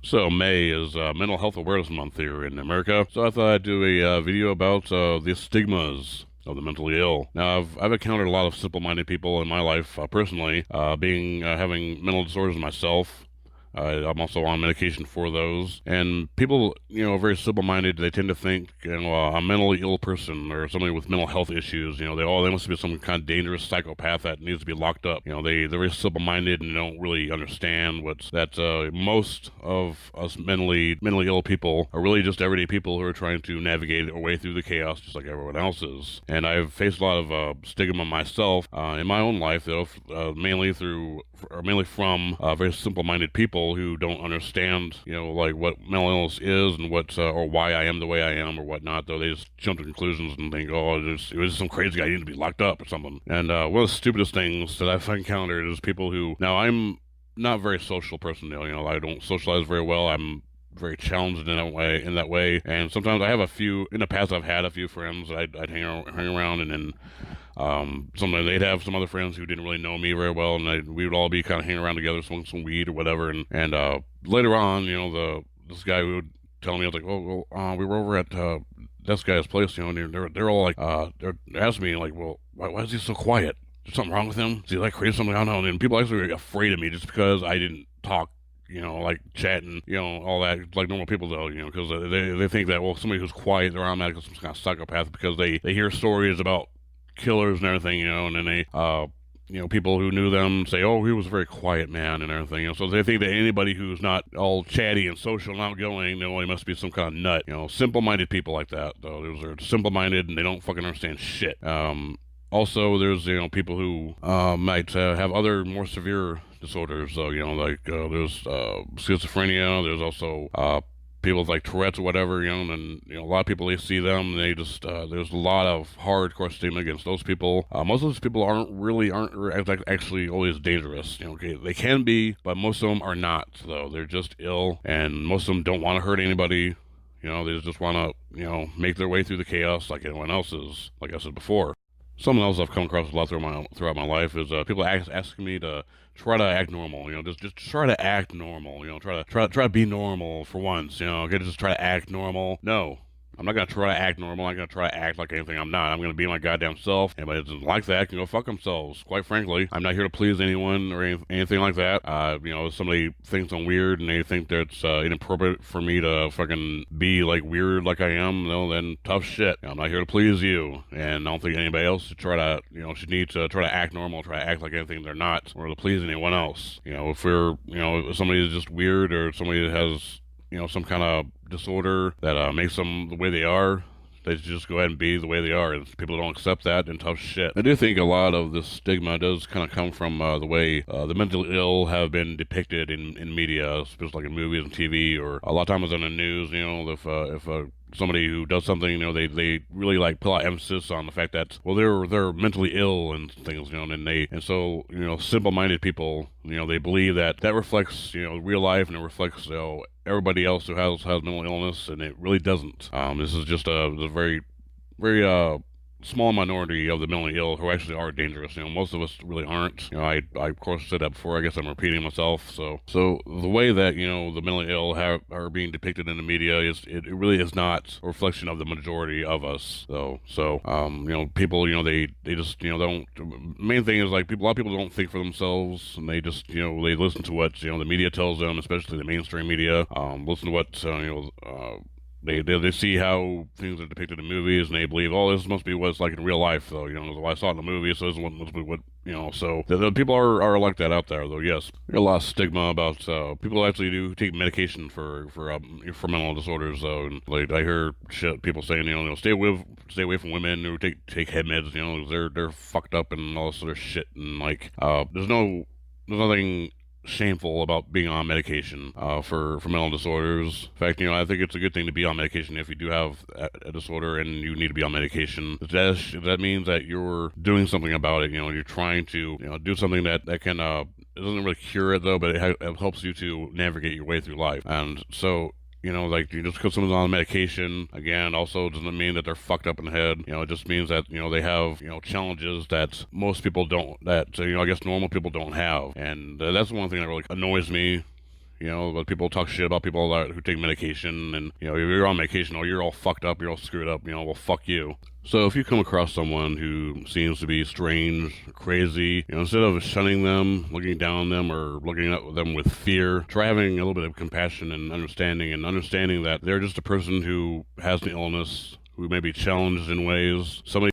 So May is Mental Health Awareness Month here in America. So I thought I'd do a video about the stigmas of the mentally ill. Now I've encountered a lot of simple-minded people in my life personally, being having mental disorders myself. I'm also on medication for those. And people, very simple-minded. They tend to think, a mentally ill person or somebody with mental health issues, they must be some kind of dangerous psychopath that needs to be locked up. They're very simple-minded and don't really understand most of us mentally ill people are really just everyday people who are trying to navigate their way through the chaos just like everyone else is. And I've faced a lot of stigma myself in my own life, though, mainly from very simple-minded people who don't understand, like what mental illness is and or why I am the way I am or whatnot. Though they just jump to conclusions and think, oh, it was some crazy guy needing to be locked up or something. And one of the stupidest things that I've encountered is people who, now I'm not a very social person, I don't socialize very well. I'm very challenged in that way, and sometimes I have a few in the past. I've had a few friends that I'd hang around, and then sometimes they'd have some other friends who didn't really know me very well, and we would all be kind of hanging around together, smoking some weed or whatever. And later on, this guy would tell me, I was like, oh, well, we were over at this guy's place, and they're all like, they're asking me like, well, why is he so quiet? Is something wrong with him? Is he like crazy? Something I don't know. And people actually get afraid of me just because I didn't talk, like chatting, all that, like normal people do, because they think that, well, somebody who's quiet, they're automatically some kind of psychopath because they hear stories about killers and everything, and then they, people who knew them say, oh, he was a very quiet man and everything, so they think that anybody who's not all chatty and social and outgoing, he must be some kind of nut, simple-minded people like that, though. Those are simple-minded and they don't fucking understand shit. Also, there's, people who might have other more severe disorders, so, there's schizophrenia, there's also people with like Tourette's or whatever, and a lot of people, they see them, and they just, there's a lot of hardcore stigma against those people. Most of those people aren't actually always dangerous, okay, they can be, but most of them are not, though. They're just ill, and most of them don't want to hurt anybody. They just want to, make their way through the chaos like anyone else is, like I said before. Something else I've come across a lot throughout my life is people asking me to try to act normal. Just try to act normal. Try to be normal for once. Okay, just try to act normal. No, I'm not gonna try to act normal. I'm not gonna try to act like anything I'm not. I'm gonna be my goddamn self. Anybody that doesn't like that can go fuck themselves. Quite frankly, I'm not here to please anyone or anything like that. If somebody thinks I'm weird and they think that it's inappropriate for me to fucking be like weird like I am, then tough shit. I'm not here to please you, and I don't think anybody else should try to, should need to try to act normal, try to act like anything they're not, or to please anyone else. If somebody is just weird or somebody that has some kind of disorder that makes them the way they are, they should just go ahead and be the way they are. And if people don't accept that, then tough shit. I do think a lot of this stigma does kind of come from the way the mentally ill have been depicted in media, especially like in movies and TV, or a lot of times on the news. If somebody who does something, they really like put a lot of emphasis on the fact that, well, they're mentally ill and things, and so simple-minded people, they believe that reflects real life, and it reflects everybody else who has mental illness, and it really doesn't. This is just a very very small minority of the mentally ill who actually are dangerous. Most of us really aren't. I of course said that before. I guess I'm repeating myself. So the way that the mentally ill are being depicted in the media is it really is not a reflection of the majority of us. People they just don't. The main thing is like a lot of people don't think for themselves, and they just they listen to what the media tells them, especially the mainstream media. Listen to what they see how things are depicted in movies, and they believe, oh, this must be what it's like in real life, though. Well, I saw it in the movie, so this must be what, so the people are like that out there, though. Yes, there's a lot of stigma about people actually do take medication for mental disorders, though. And like I hear people saying, stay away from women who take head meds, they're fucked up and all this other shit, and like there's nothing shameful about being on medication for mental disorders. In fact, I think it's a good thing to be on medication if you do have a disorder and you need to be on medication. That means that you're doing something about it. You're trying to do something that can it doesn't really cure it, though, but it helps you to navigate your way through life. And so like just because someone's on medication, again, also doesn't mean that they're fucked up in the head. It just means that, they have, challenges that most people don't, that, I guess normal people don't have. And that's one thing that really annoys me, But people talk shit about people who take medication, and you're on medication, or you're all fucked up, you're all screwed up. Well, fuck you. So if you come across someone who seems to be strange, crazy, instead of shunning them, looking down on them, or looking at them with fear, try having a little bit of compassion and understanding that they're just a person who has an illness, who may be challenged in ways. Somebody